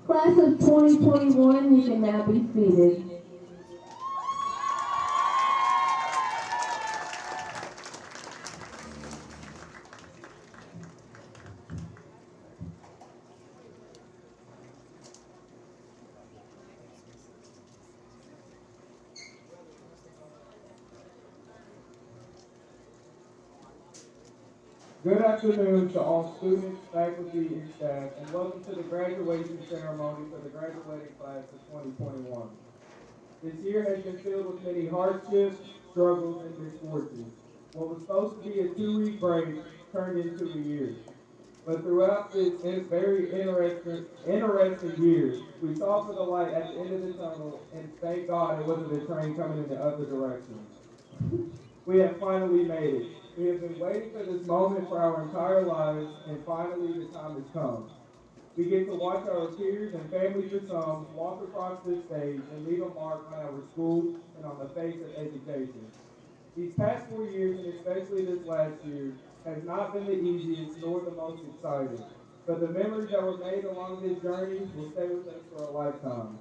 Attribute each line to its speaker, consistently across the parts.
Speaker 1: Class of 2021, you can now be seated.
Speaker 2: Good afternoon to all students, faculty, and staff, and welcome to the graduation ceremony for the graduating class of 2021. This year has been filled with many hardships, struggles, and misfortunes. What was supposed to be a 2-week break turned into a year. But throughout this very interesting year, we saw for the light at the end of the tunnel, and thank God it wasn't a train coming in the other direction. We have finally made it. We have been waiting for this moment for our entire lives, and finally the time has come. We get to watch our peers and family for some walk across this stage and leave a mark on our school and on the face of education. These past 4 years, and especially this last year, has not been the easiest nor the most exciting. But the memories that were made along this journey will stay with us for a lifetime.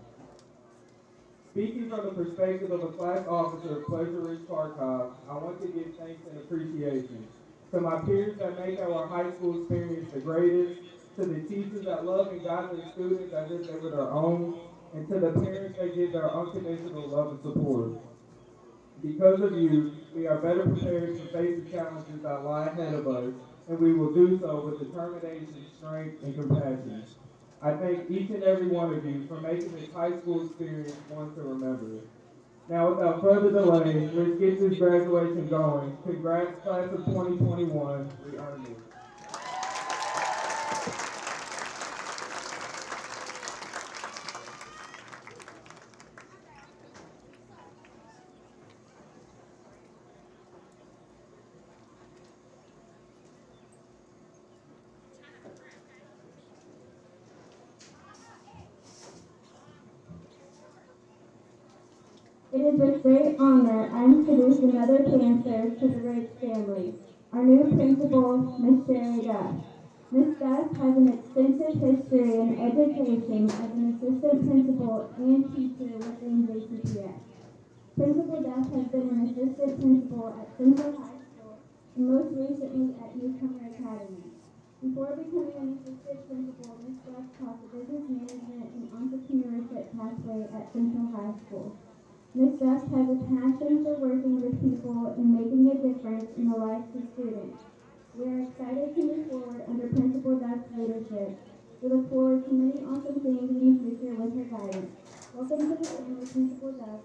Speaker 2: Speaking from the perspective of a class officer of Pleasure Ridge Kharkov, I want to give thanks and appreciation to my peers that make our high school experience the greatest, to the teachers that love and guide their students as if they were their own, and to the parents that give their unconditional love and support. Because of you, we are better prepared to face the challenges that lie ahead of us, and we will do so with determination, strength, and compassion. I thank each and every one of you for making this high school experience one to remember. Now, without further delay, let's get this graduation going. Congrats, class of 2021. We earned it.
Speaker 1: It is with great honor I introduce another Panther to the Ridge family, our new principal, Miss Sherry Duff. Miss Duff has an extensive history in education as an assistant principal and teacher within JCPS. Principal Duff has been an assistant principal at Central High School and most recently at Newcomer Academy. Before becoming an assistant principal, Ms. Duff taught the business management and entrepreneurship pathway at Central High School. Ms. Duff has a passion for working with people and making a difference in the lives of students. We are excited to move forward under Principal Duff's leadership. We look forward to many awesome things in the future with her guidance. Welcome to the family, Principal Duff,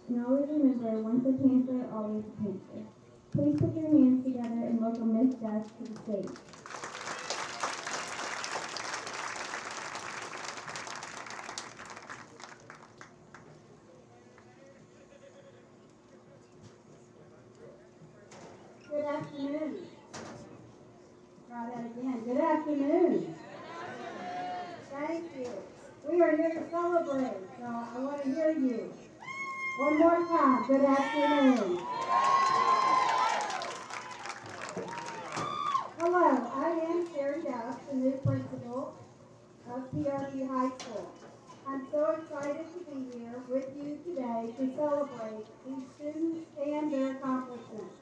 Speaker 1: and always remember, once a Panther, always a Panther. Please put your hands together and welcome Ms. Duff to the stage.
Speaker 3: Good afternoon. Try that again. Good afternoon. Thank you. We are here to celebrate, so I want to hear you. One more time. Good afternoon. Hello, I am Sherry Duff, the new principal of PRP High School. I'm so excited to be here with you today to celebrate these students and their accomplishments.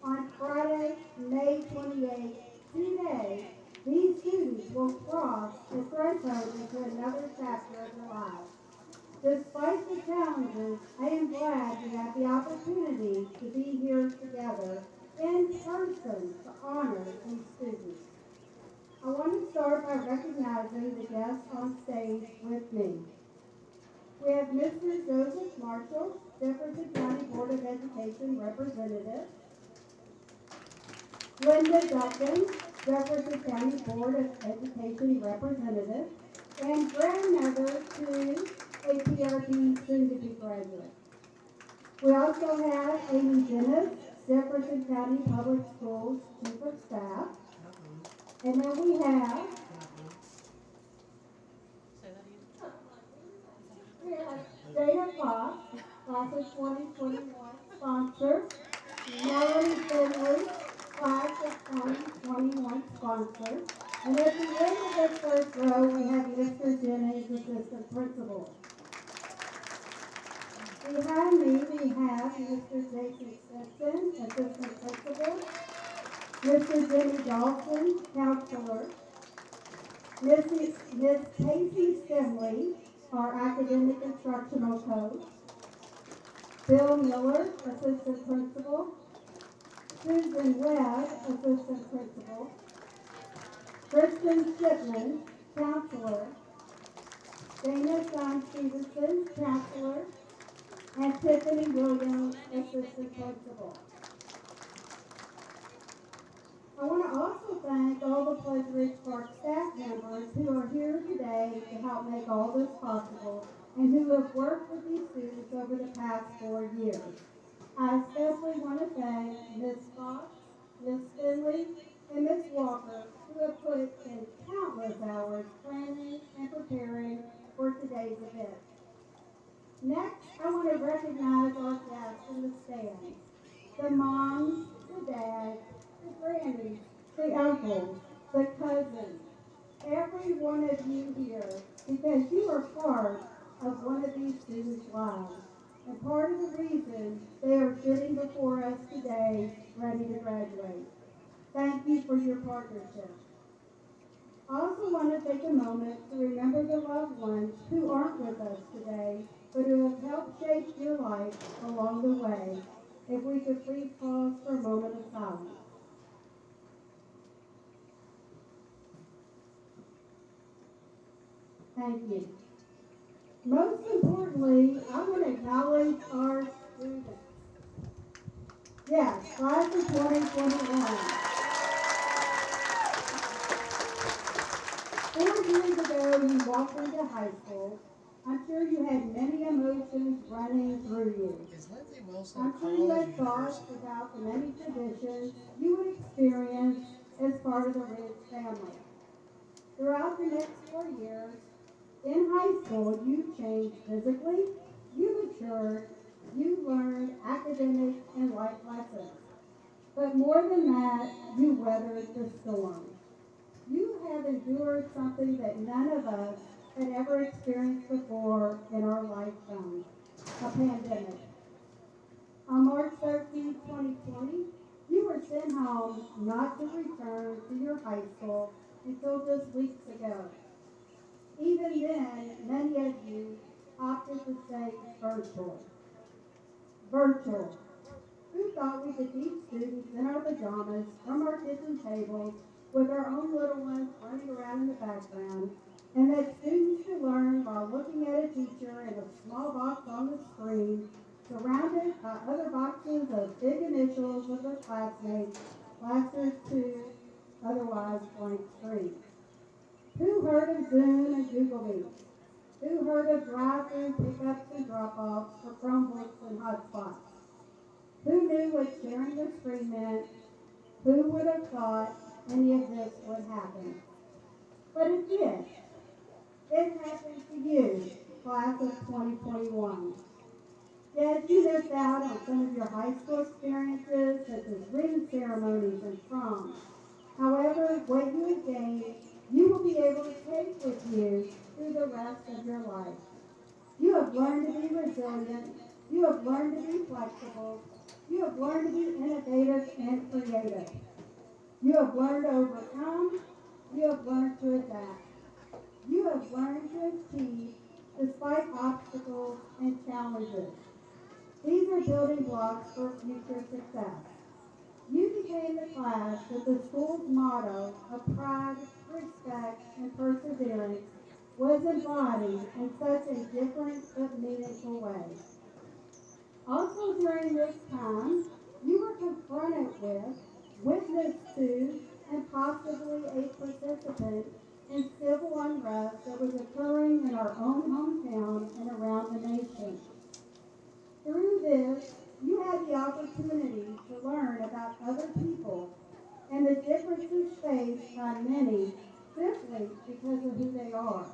Speaker 3: On Friday, May 28th, today, these students will cross the threshold into another chapter of their lives. Despite the challenges, I am glad we have the opportunity to be here together in person to honor these students. I want to start by recognizing the guests on stage with me. We have Mr. Joseph Marshall, Jefferson County Board of Education representative. Linda Duncan, Jefferson County Board of Education representative, and grandmother to a PRP soon-to-be graduate. We also have Amy Dennis, Jefferson County Public Schools Chief of Staff. And then we have Dana Fox, Class of 2021 sponsor, Melanie Finley, Class of 2021 sponsor, and at the end of the first row, we have Mr. Jennings, the assistant principal. Behind me, we have Mr. Jason Stetson, assistant principal, Mr. Jimmy Dawson, counselor, Ms. Casey Stimley, our academic instructional coach, Bill Miller, assistant principal, Susan Webb, assistant principal, Kristen Shipman, counselor, Dana John Stevenson, counselor, and Tiffany Williams, assistant principal. I want to also thank all the Pleasant Ridge Park staff members who are here today to help make all this possible and who have worked with these students over the past 4 years. I especially want to thank Ms. Fox, Ms. Finley, and Ms. Walker, who have put in countless hours planning and preparing for today's event. Next, I want to recognize our guests in the stands. The moms, the dads, the grannies, the uncles, the cousins, every one of you here, because you are part of one of these students' lives. And part of the reason they are sitting before us today, ready to graduate. Thank you for your partnership. I also want to take a moment to remember the loved ones who aren't with us today, but who have helped shape your life along the way. If we could please pause for a moment of silence. Thank you. Most importantly, I want to acknowledge our students. Yes, class of 2021. 4 years ago, you walked into high school. I'm sure you had many emotions running through you. I'm sure you had thoughts about the many traditions you would experience as part of the Ridge family. Throughout the next 4 years, in high school, you changed physically, you matured, you learned academic and life lessons. But more than that, you weathered the storm. You have endured something that none of us had ever experienced before in our lifetime, a pandemic. On March 13, 2020, you were sent home not to return to your high school until just weeks ago. Even then, many of you opted to stay virtual. Virtual. Who thought we could teach students in our pajamas from our kitchen tables with our own little ones running around in the background, and that students could learn while looking at a teacher in a small box on the screen, surrounded by other boxes of big initials of their classmates, plastered to otherwise blank screens? Who heard of Zoom and Google Meet? Who heard of drive-through pickups and drop-offs for Chromebooks and hotspots? Who knew what sharing the screen meant? Who would have thought any of this would happen? But it did. It happened to you, class of 2021. Yes, you missed out on some of your high school experiences, such as ring ceremonies and proms. However, what you have gained, you will be able to take with you through the rest of your life. You have learned to be resilient. You have learned to be flexible. You have learned to be innovative and creative. You have learned to overcome. You have learned to adapt. You have learned to achieve despite obstacles and challenges. These are building blocks for future success. You became the class that the school's motto of pride, respect, and perseverance was embodied in such a different but meaningful way. Also during this time, you were confronted with, witnessed to, and possibly a participant in civil unrest that was occurring in our own hometown and around the nation. Through this, you had the opportunity to learn about other people and the differences faced by many simply because of who they are.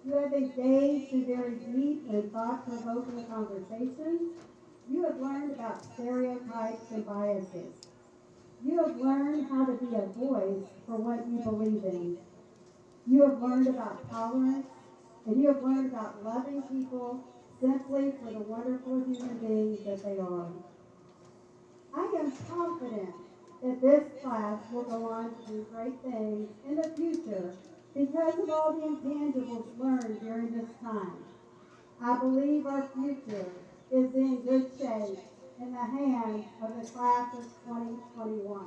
Speaker 3: You have engaged in very deep and thought-provoking conversations. You have learned about stereotypes and biases. You have learned how to be a voice for what you believe in. You have learned about tolerance, and you have learned about loving people simply for the wonderful human beings that they are. I am confident that this class will go on to do great things in the future because of all the intangibles learned during this time. I believe our future is in good shape in the hands of the class of 2021.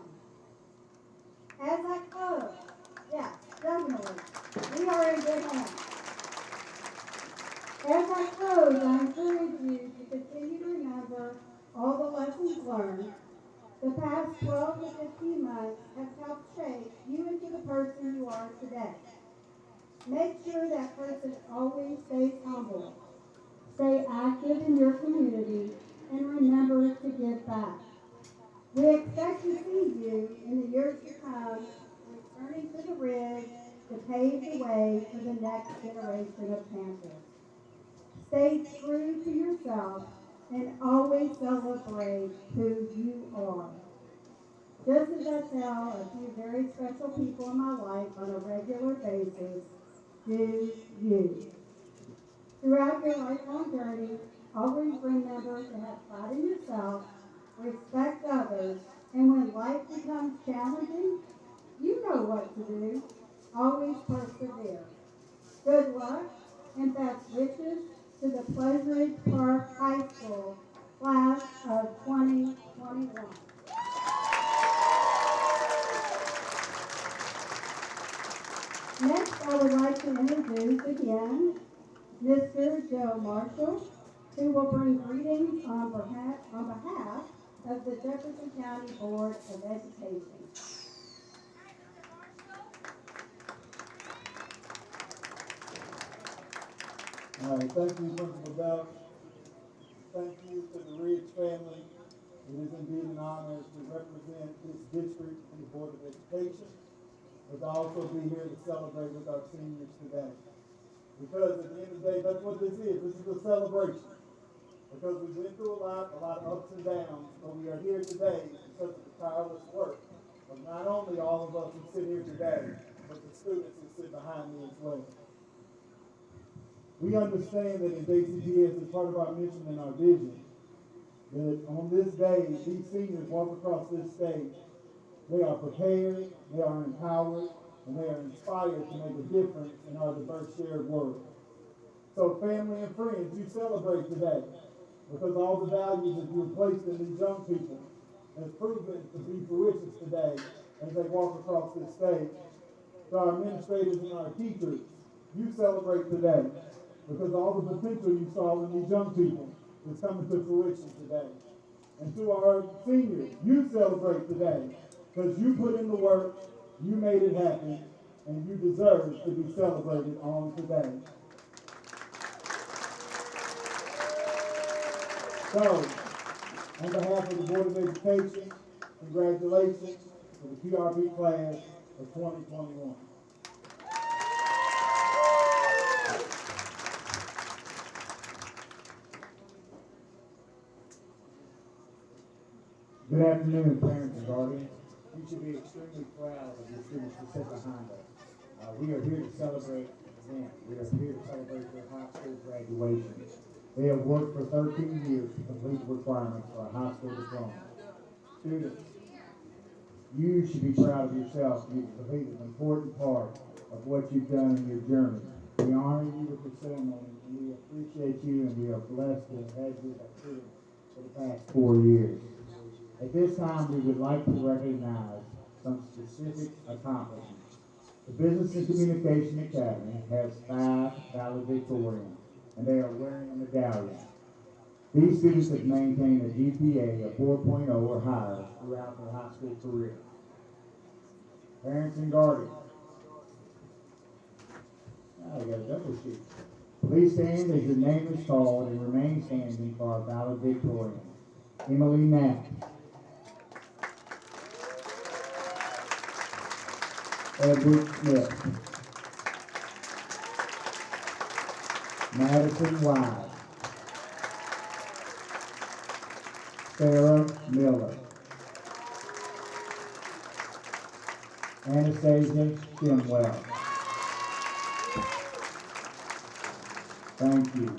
Speaker 3: As I close, yes, definitely, we are in good hands. As I close, I encourage you to continue to remember all the lessons learned. The past 12 to 15 months have helped shape you into the person you are today. Make sure that person always stays humble. Stay active in your community and remember to give back. We expect to see you in the years to come returning to the Ridge to pave the way for the next generation of Panthers. Stay true to yourself and always celebrate who you are. Just as I tell a few very special people in my life on a regular basis, do you. Throughout your lifelong journey, always remember to have pride in yourself, respect others, and when life becomes challenging, you know what to do. Always persevere. Good luck and best wishes to the Pleasant Ridge Park High School class of 2021. Next, I would like to introduce again Mr. Joe Marshall, who will bring greetings on behalf of the Jefferson County Board of Education.
Speaker 4: All right, thank you, Principal Duff. Thank you to the Ridge family. It is indeed an honor to represent this district in the Board of Education, but to also be here to celebrate with our seniors today. Because at the end of the day, that's what this is. This is a celebration. Because we've been through a lot of ups and downs, but we are here today because of the tireless work of not only all of us who sit here today, but the students who sit behind me as well. We understand that in JCPS, as part of our mission and our vision, that on this day, these seniors walk across this stage. They are prepared, they are empowered, and they are inspired to make a difference in our diverse shared world. So family and friends, you celebrate today because all the values that you've placed in these young people has proven to be fruition today as they walk across this stage. To our administrators and our teachers, you celebrate today because all the potential you saw in these young people is coming to fruition today. And to our seniors, you celebrate today because you put in the work, you made it happen, and you deserve to be celebrated on today. So, on behalf of the Board of Education, congratulations to the PRP class of 2021.
Speaker 5: Good afternoon, parents and guardians. You should be extremely proud of your students who sit behind us. We are here to celebrate them. We are here to celebrate their high school graduation. They have worked for 13 years to complete the requirements for a high school diploma. Students, you should be proud of yourself. You've completed an important part of what you've done in your journey. We honor you with the ceremony, and we appreciate you, and we are blessed to have had you as students for the past 4 years. At this time, we would like to recognize some specific accomplishments. The Business and Communication Academy has 5 valedictorians, and they are wearing a medallion. These students have maintained a GPA of 4.0 or higher throughout their high school career. Parents and guardians. Now we got a double sheet. Please stand as your name is called and remain standing for our valedictorian. Emily Knapp. Edward Smith. Madison Wise. Sarah Miller. Anastasia Shimwell. Thank you.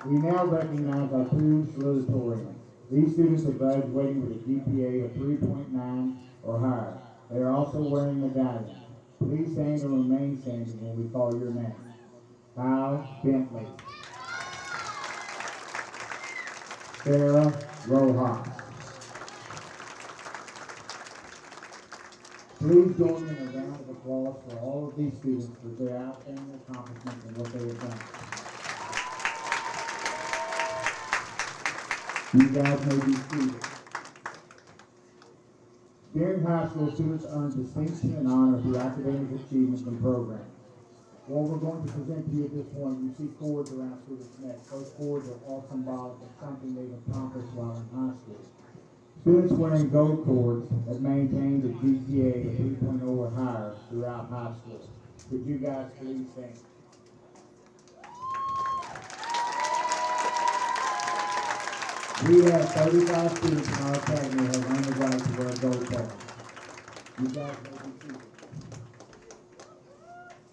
Speaker 5: We now recognize our two salutatorians. These students are graduating with a GPA of 3.9 or higher. They are also wearing medallions. Please stand and remain standing when we call your name. Kyle Bentley. Sarah Rojas. Please join me in a round of applause for all of these students for their outstanding accomplishments and what they have done. You guys may be seated. Bearing High School students earn distinction and honor through academic achievements and programs. What we're going to present to you at this point, you see cords around students' necks. Those cords are all symbolic of something they've accomplished while in high school. Students wearing gold cords have maintained a GPA of 3.0 or higher throughout high school. Could you guys please stand? We have 35 students in our academy who have earned the right to wear gold cords. You guys may be seated.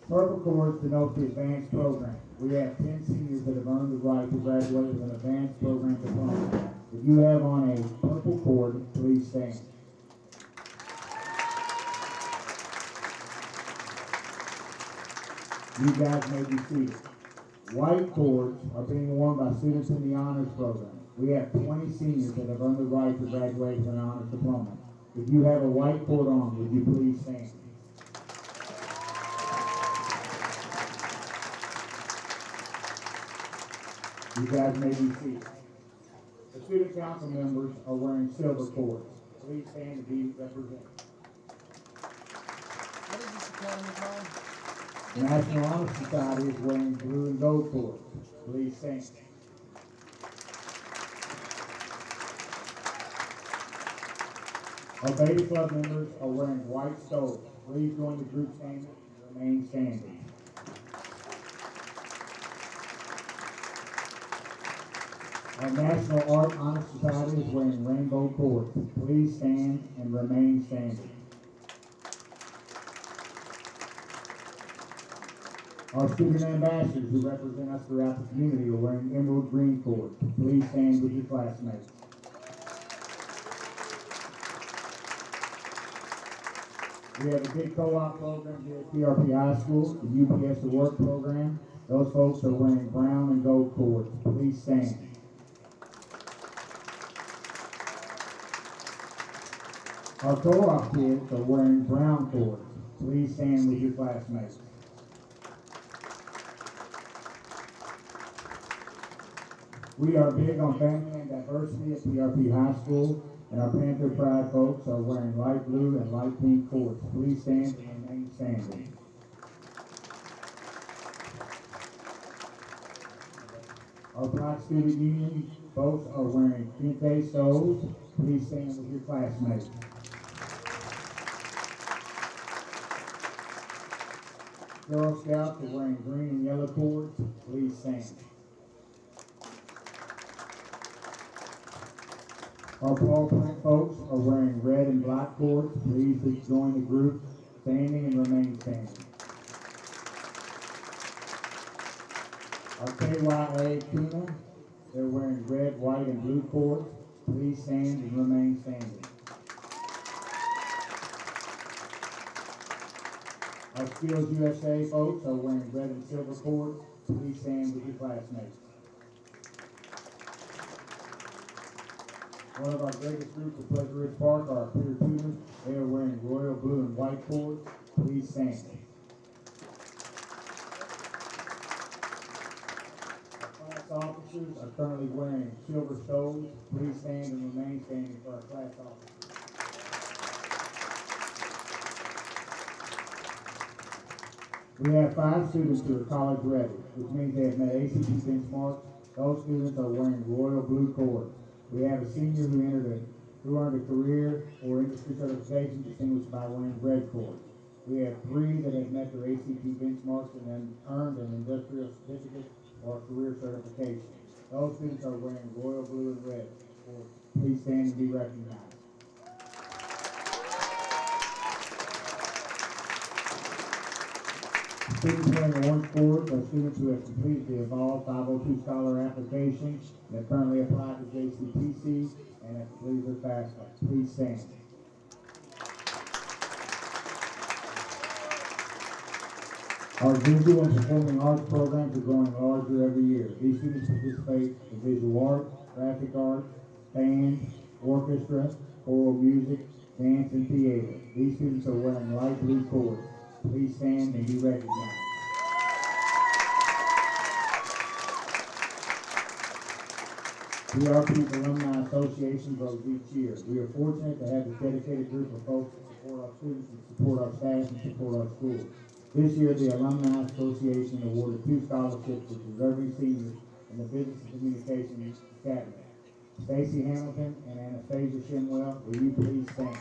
Speaker 5: Purple cords denote the advanced program. We have 10 seniors that have earned the right to graduate with an advanced program diploma. If you have on a purple cord, please stand. You guys may be seated. White cords are being worn by students in the honors program. We have 20 seniors that have earned the right to graduate with an honors diploma. If you have a white cord on, would you please stand? You guys may be seated. The student council members are wearing silver cords. Please stand to be represented. The National Honor Society is wearing blue and gold cords. Please stand. Our Beta Club members are wearing white stoles. Please join the group standing and remain standing. Our National Art Honor Society is wearing rainbow cords. Please stand and remain standing. Our student ambassadors who represent us throughout the community are wearing emerald green cords. Please stand with your classmates. We have a big co-op program here at PRP High School, the UPS to Work program. Those folks are wearing brown and gold cords. Please stand. Our co-op kids are wearing brown cords. Please stand with your classmates. We are big on family and diversity at PRP High School, and our Panther Pride folks are wearing light blue and light pink cords. Please stand and remain standing. Our Black Student Union folks are wearing kente stoles. Please stand with your classmates. Girl Scouts are wearing green and yellow cords. Please stand. Our Paul Print folks are wearing red and black cords. Please join the group standing and remain standing. Our KYA Tuna, they're wearing red, white, and blue cords. Please stand and remain standing. Our Skills USA folks are wearing red and silver cords. Please stand with your classmates. One of our greatest groups at Pleasure Ridge Park are our Peter Tutors. They are wearing royal blue and white cords. Please stand. Our class officers are currently wearing silver stoles. Please stand and remain standing for our class officers. We have 5 students who are college ready, which means they have met ACT benchmarks. Those students are wearing royal blue cords. We have a senior who earned a career or industry certification distinguished by wearing red cords. We have 3 that have met their ACT benchmarks and then earned an industrial certificate or a career certification. Those students are wearing royal blue and red cords. Please stand and be recognized. Students wearing orange boards are students who have completed the Evolve 502 Scholar application and have currently applied to JCTC and have completed their FAFSA. Please stand. Our visual and performing arts programs are growing larger every year. These students participate in visual art, graphic arts, band, orchestra, choral music, dance, and theater. These students are wearing light blue cords. Please stand and be recognized. PRP's Alumni Association votes each year. We are fortunate to have this dedicated group of folks that support our students and support our staff and support our schools. This year, the Alumni Association awarded 2 scholarships to deserving seniors in the Business and Communications Academy. Stacy Hamilton and Anastasia Shinwell, will you please stand?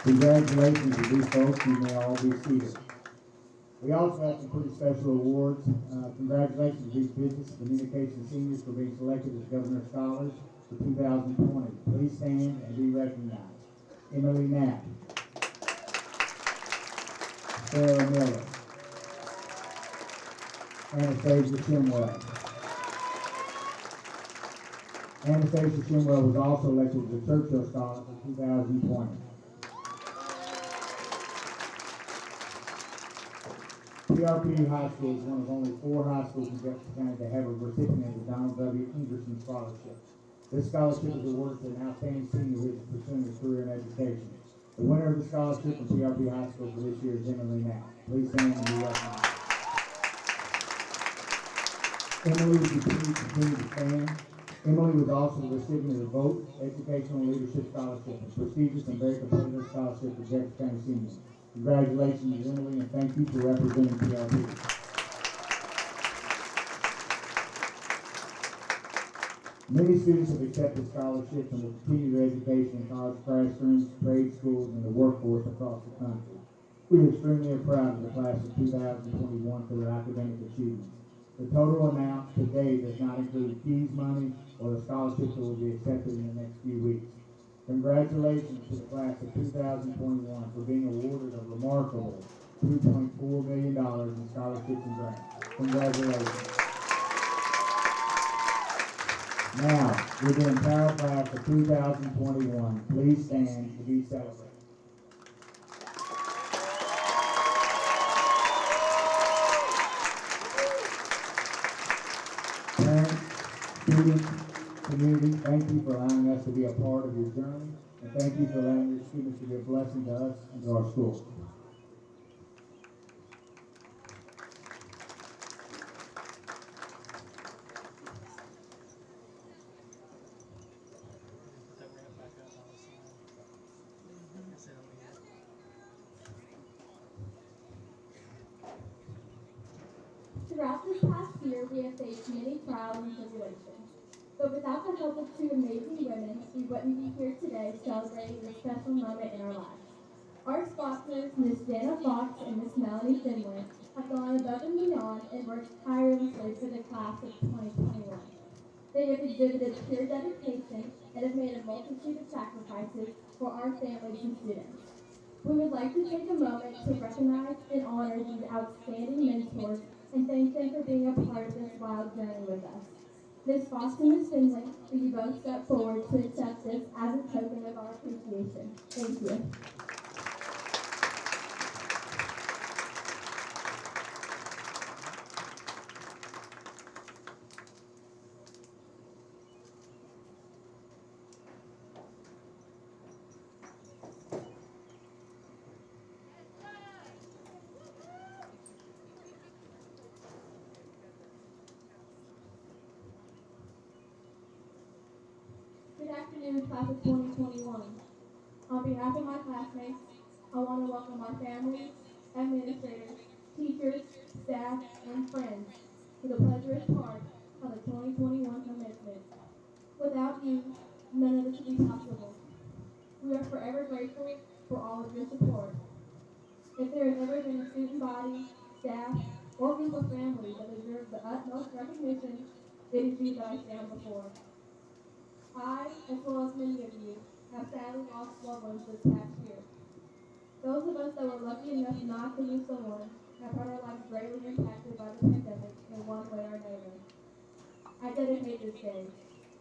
Speaker 5: Congratulations to these folks. You may all be seated. We also have some pretty special awards. Congratulations to these Business and Communications seniors for being selected as Governor Scholars for 2020. Please stand and be recognized. Emily Knapp, Sarah Miller, Anastasia Shimwell. Anastasia Shimwell was also elected as a Churchill Scholar for 2020. PRP High School is one of only 4 high schools in Jefferson County to have a recipient of the Donald W. Ingerson Scholarship. This scholarship is awarded to an outstanding senior who is pursuing a career in education. The winner of the scholarship from PRP High School for this year is Emily Knapp. Please stand and be recognized. Emily, would you please continue to stand? Emily was also the recipient of the VOTE Educational Leadership Scholarship, a prestigious and very competitive scholarship for Jefferson County seniors. Congratulations, Emily, and thank you for representing PRP. Many students have accepted scholarships and will continue their education in college classrooms, trade schools, and the workforce across the country. We are extremely proud of the class of 2021 for their academic achievements. The total amount to date does not include fees money or the scholarships that will be accepted in the next few weeks. Congratulations to the class of 2021 for being awarded a remarkable $2.4 million in scholarships and grants. Congratulations. Now, with the entire class of 2021, please stand to be celebrated. Parents, students, community, thank you for allowing us to be a part of your journey, and thank you for allowing your students to be a blessing to us and to our school.
Speaker 1: Throughout this past year, we have faced many trials and tribulations. But without the help of 2 amazing women, we wouldn't be here today celebrating this special moment in our lives. Our sponsors, Miss Dana Fox and Miss Melanie Finley, have gone above and beyond and worked tirelessly for the class of 2021. They have exhibited pure dedication and have made a multitude of sacrifices for our families and students. We would like to take a moment to recognize and honor these outstanding mentors and thank them for being a part of this wild journey with us. Ms. Fox and Ms. Finley, will you both step forward to accept this as a token of our appreciation? Thank you. Good afternoon, class of 2021. On behalf of my classmates, I want to welcome our families, administrators, teachers, staff, and friends to the pleasurous part of the 2021 commencement. Without you, none of this would be possible. We are forever grateful for all of your support. If there has ever been a student body, staff, or group of families that deserve the utmost recognition, it is you that I stand before. I, as well as many of you, have sadly lost loved ones this past year. Those of us that were lucky enough not to lose someone have had our lives greatly impacted by the pandemic in one way or another. I dedicate this day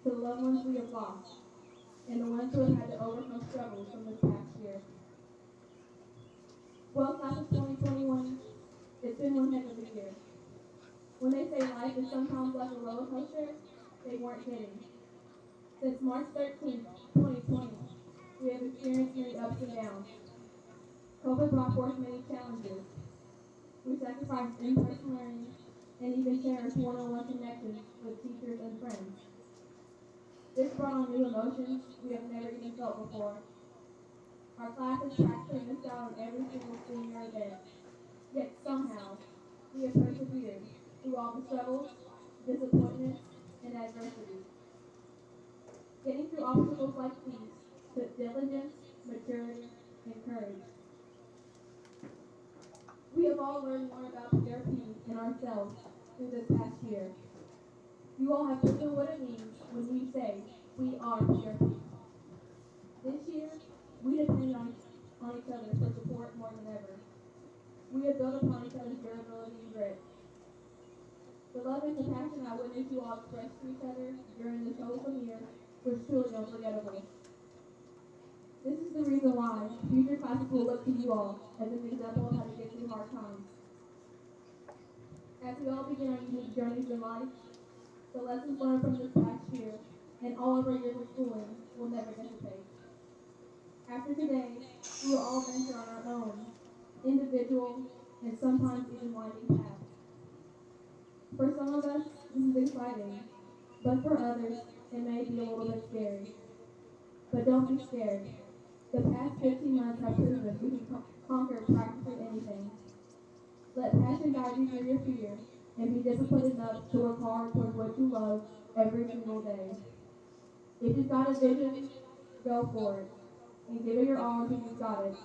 Speaker 1: to the loved ones we have lost and the ones who have had to overcome struggles from this past year. Well, class of 2021, it's been one heck of a year. When they say life is sometimes like a roller coaster, they weren't kidding. Since March 13th, 2020, we have experienced many ups and downs. COVID brought forth many challenges. We sacrificed in-person learning and even cherished one-on-one connections with teachers and friends. This brought on new emotions we have never even felt before. Our class has practically missed out on every single senior event, yet somehow we have persevered through all the struggles, disappointments, and adversity. Getting through obstacles like these took diligence, maturity, and courage. We have all learned more about PRP and ourselves through this past year. You all have proven what it means when we say we are PRP. This year, we depend on each other for support more than ever. We have built upon each other's durability and grit. The love and compassion I witnessed you all express to each other during this wholesome year was truly unforgettable. This is the reason why future classes will look to you all as an example of how to get through hard times. As we all begin our unique journeys in life, the lessons learned from this past year and all of our years of schooling will never dissipate. After today, we will all venture on our own, individual, and sometimes even winding paths. For some of us, this is exciting, but for others, it may be a little bit scary. But don't be scared. The past 15 months have proven we can conquer practically anything. Let passion guide you through your fear, and be disciplined enough to work hard towards what you love every single day. If you've got a vision, go for it, and give it your all until you've got it.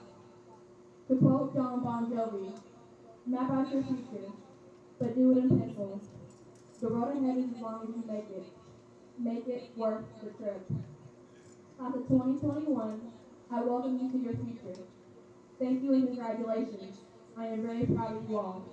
Speaker 1: To quote John Bon Jovi, map out your future, but do it in pencil. The road ahead is as long as you make it. Make it worth the trip. Class of 2021, I welcome you to your future. Thank you and congratulations. I am very proud of you all.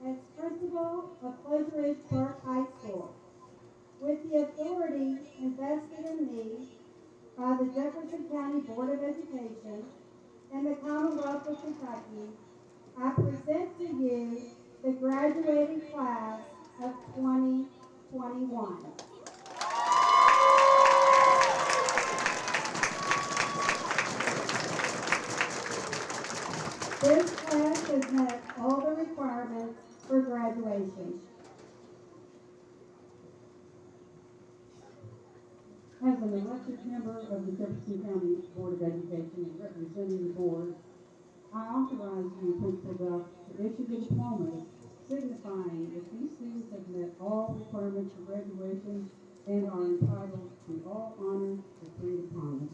Speaker 3: As principal of Pleasant Ridge Park High School, with the authority invested in me by the Jefferson County Board of Education and the Commonwealth of Kentucky, I present to you the graduating class of 2021. This class has met all the requirements for graduation.
Speaker 6: As an elected member of the Jefferson County Board of Education and representing the board, I authorize you, Principal Duff, to issue the diplomas signifying that these students have met all requirements for graduation and are entitled to all honors decreed upon them.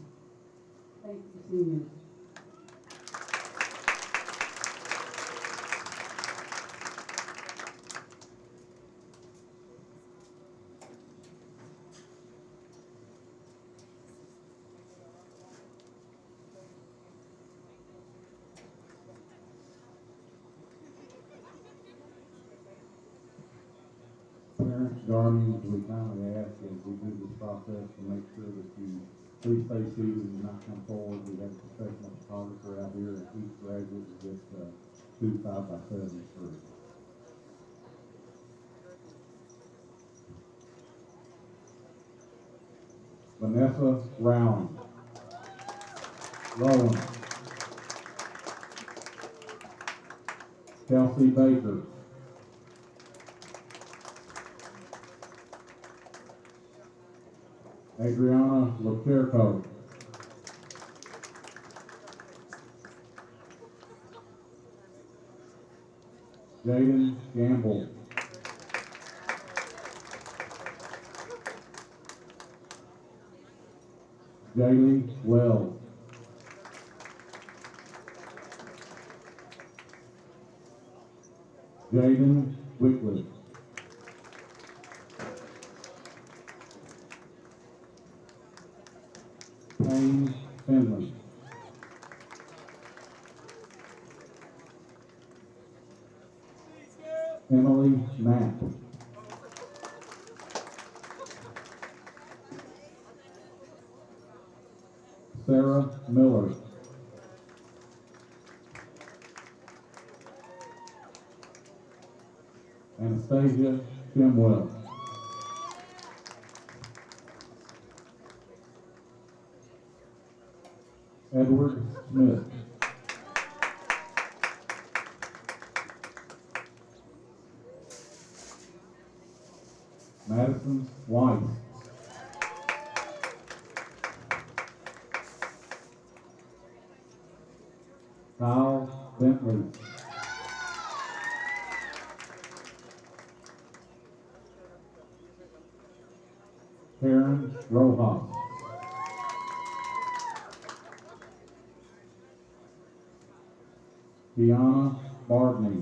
Speaker 6: Thank you, seniors.
Speaker 7: Parents, guardians, we kindly ask as we do this process to make sure that you please stay seated and not come forward. We have a professional photographer out here, and each graduate will get 2 5x7s free. Vanessa Rowling. Rowan. Kelsey Baker. Adriana Lacerco. Jaden Gamble. Jaylee Wells. Jaden Wickliffe. Payne Finley. Emily Knapp. Sarah Miller. Anastasia Kimwell. Edward Smith. Madison Weiss. Kyle Bentley. Karen Rojas. Deanna Bardney.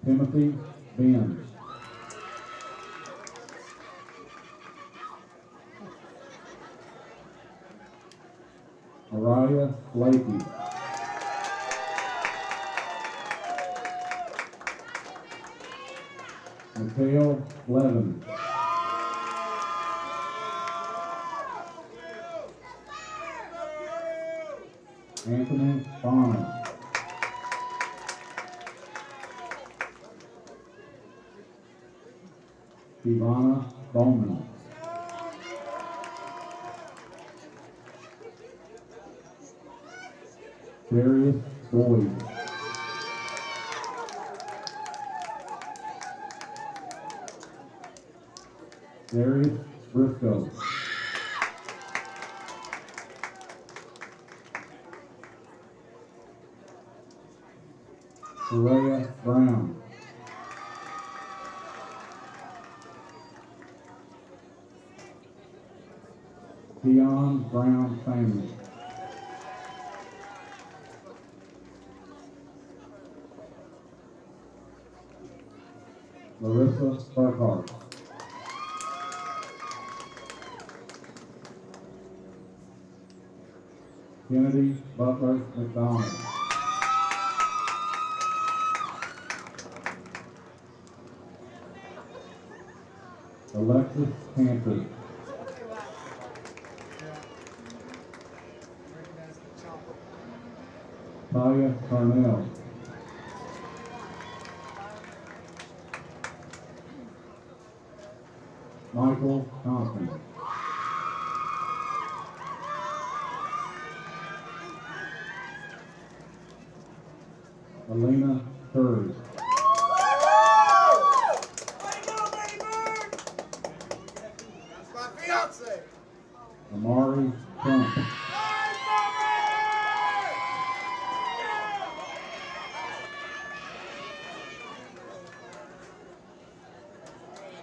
Speaker 7: Timothy Benz. Mariah Blakey. Mikhail Levin. Anthony Bonner. Ivana Bowman. Darius Boyd. Darius Briscoe. Soraya Brown. Keon Brown family. Larissa Burkhart. Kennedy Butler McDonald. Alexis Cantor. Taya Carnell. Michael Thompson. Elena Curry. Amari Trump.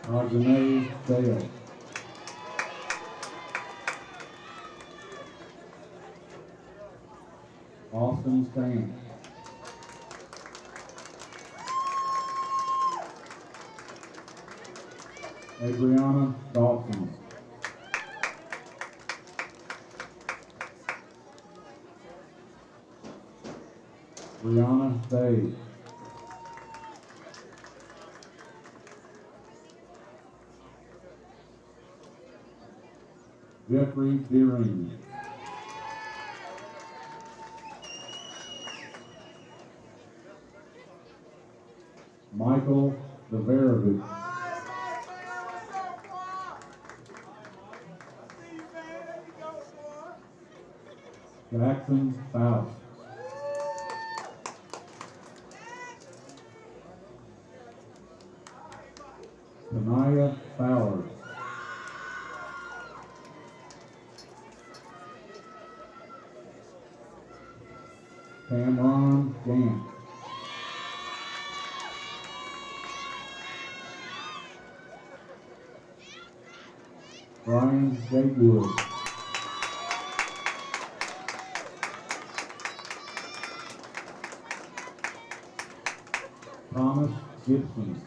Speaker 7: Ajane Dale. Austin Stan. Adriana Dawson. Brianna Day. Jeffrey Deering. Michael Deverovich. Jackson Faust. Tanaya Fowler. Cameron Gant. Brian Gatewood. Thomas Gibson.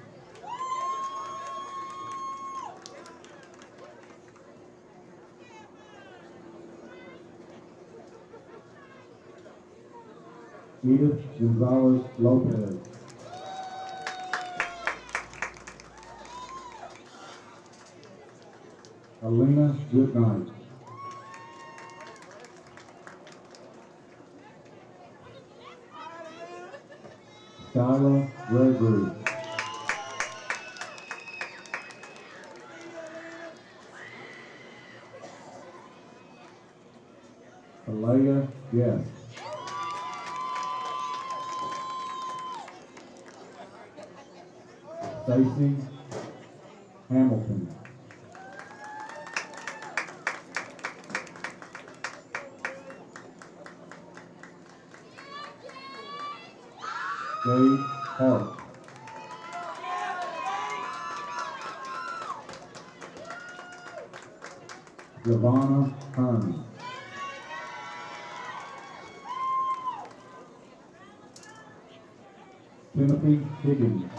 Speaker 7: Edith Gonzalez Lopez. Alina Goodnight. Skyla Gregory. Alea Guest. Stacy Hamilton. Jade Hart. Giovanna Hearn. Timothy Higgins.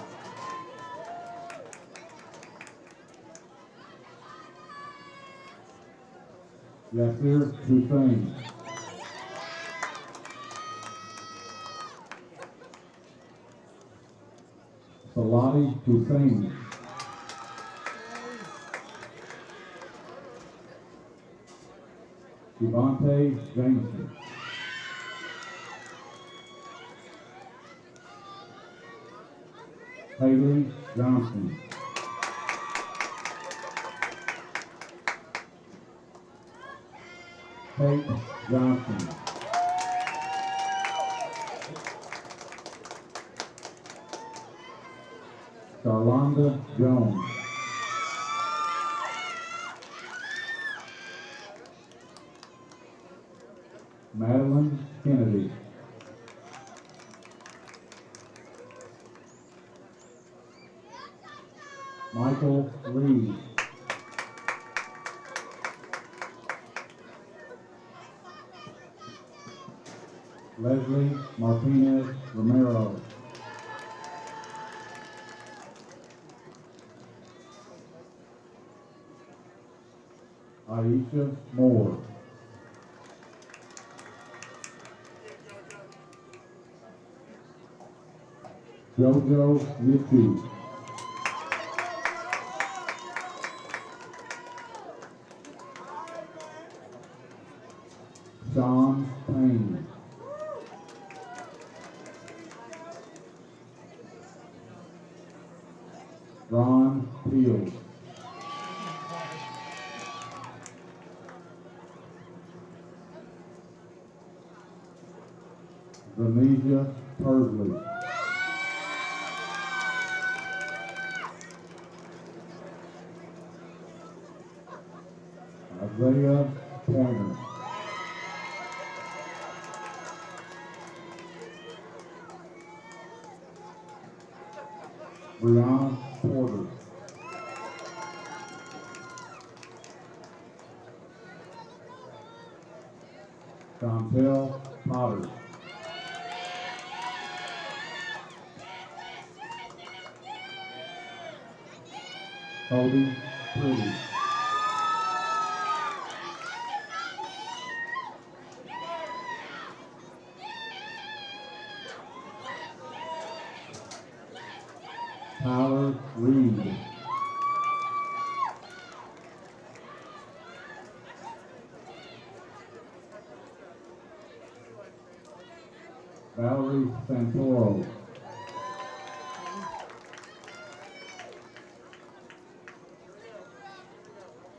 Speaker 7: Yasir Hussain. Salati Hussain. Devontae Jameson. Haley Johnson. Kate Johnson. Charlonda Jones. Madeline Kennedy. Michael Lee. Leslie Martinez Romero. Aisha Moore. Jojo Yitu. Sean Payne. Ron Fields. Venesia Pursley. Isaiah Pointer. Brianna Porter. Chantel Potter. Cody Pretty. Tyler Reed. Valerie Santoro.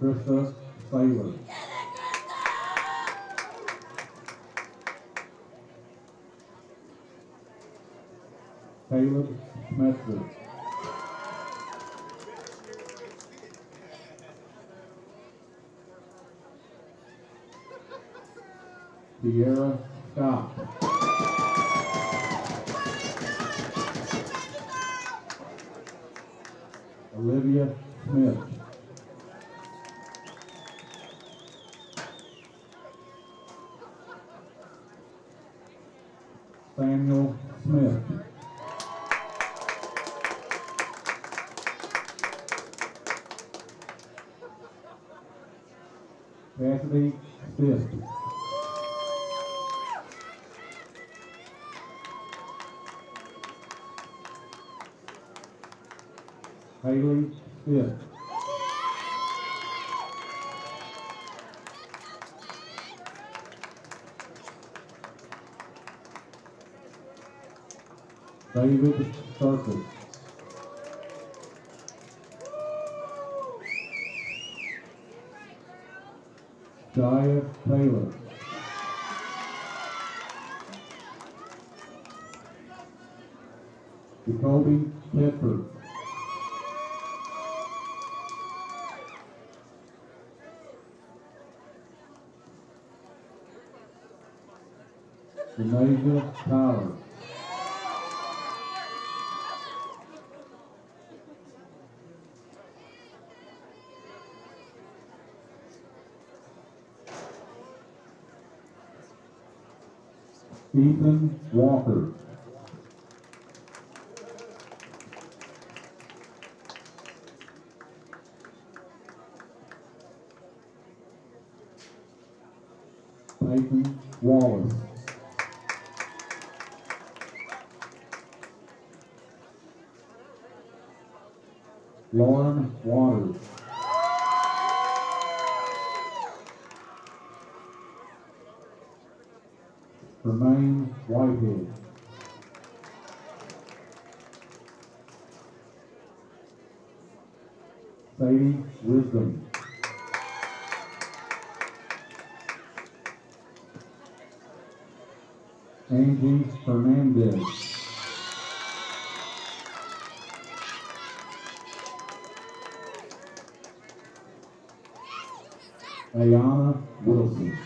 Speaker 7: Krista Saylor. Caleb Smester. Sierra Scott. Olivia Smith. Cassidy Stitt. Haley Stitt. David Circus. Jaya Taylor. Jacoby Tedford. Janasia Tyler. Ethan Walker. Nathan Wallace. Lauren Waters. Tremaine Whitehead. Sadie Wisdom. Angie Hernandez. Ayana Wilson.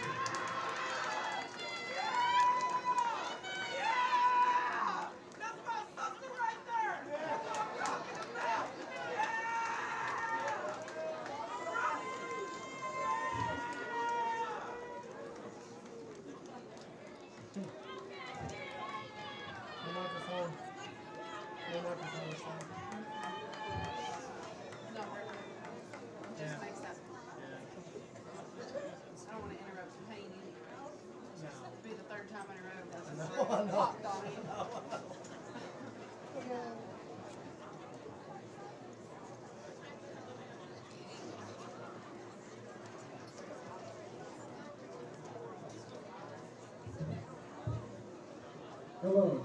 Speaker 8: Hello,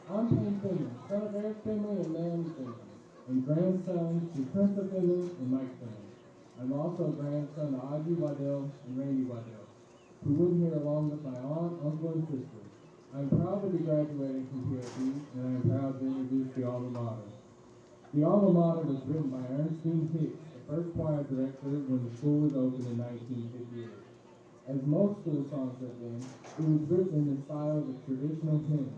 Speaker 8: I'm Payne Finley, son of Eric Finley and Naomi Finley, and grandson to Prince Finley and Mike Finley. I'm also grandson to Audrey Waddell and Randy Waddell, who live here along with my aunt, uncle, and sister. I'm proud to be graduating from PRP, and I am proud to introduce the alma mater. The alma mater was written by Ernestine Hicks, the first choir director when the school was opened in 1958. As most school songs have been, it was written in the style of a traditional hymn,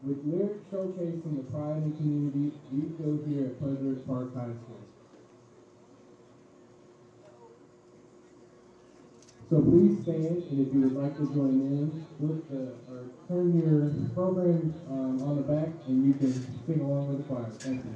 Speaker 8: with lyrics showcasing the pride and community we feel here at Pleasant Ridge Park High School. So please stand, and if you would like to join in, or turn your program on the back, and you can sing along with the choir. Thank you.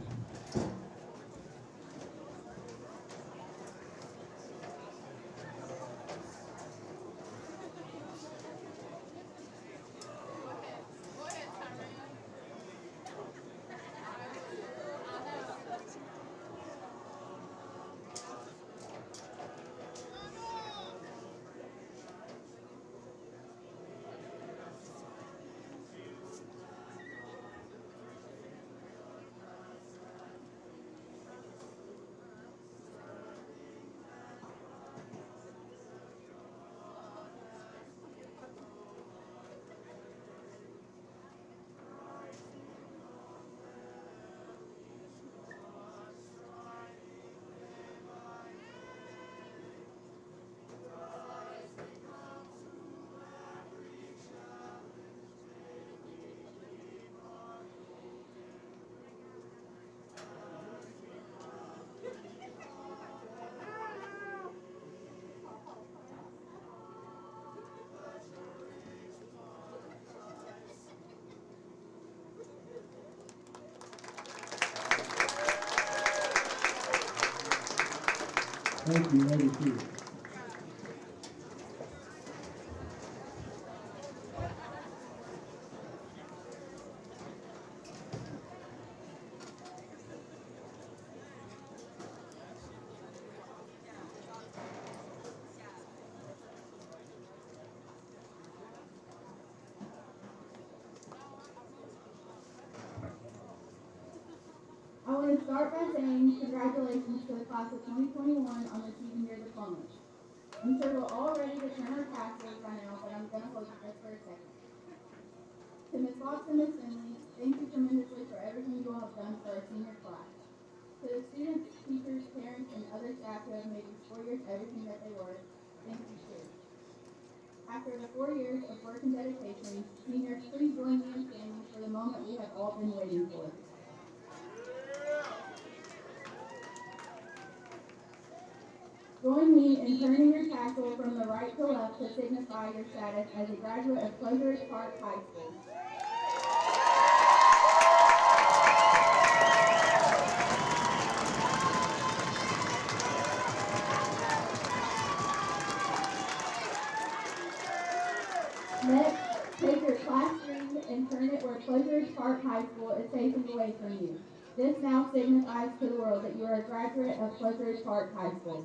Speaker 8: Thank you, Lady Chief.
Speaker 1: to start by saying congratulations to the class of 2021 on receiving your diplomas. I'm sure we're all ready to turn our tassels by now, but I'm going to hold you just for a second. To Ms. Fox and Ms. Finley, thank you tremendously for everything you all have done for our senior class. To the students, teachers, parents, and other staff who have made these 4 years everything that they were, thank you too. After the 4 years of work and dedication, seniors, please join me in standing for the moment we have all been waiting for. Join me in turning your tassel from the right to left to signify your status as a graduate of Pleasant Ridge Park High School. Next, take your class ring and turn it where Pleasant Ridge Park High School is facing away from you. This now signifies to the world that you are a graduate of Pleasant Ridge Park High School.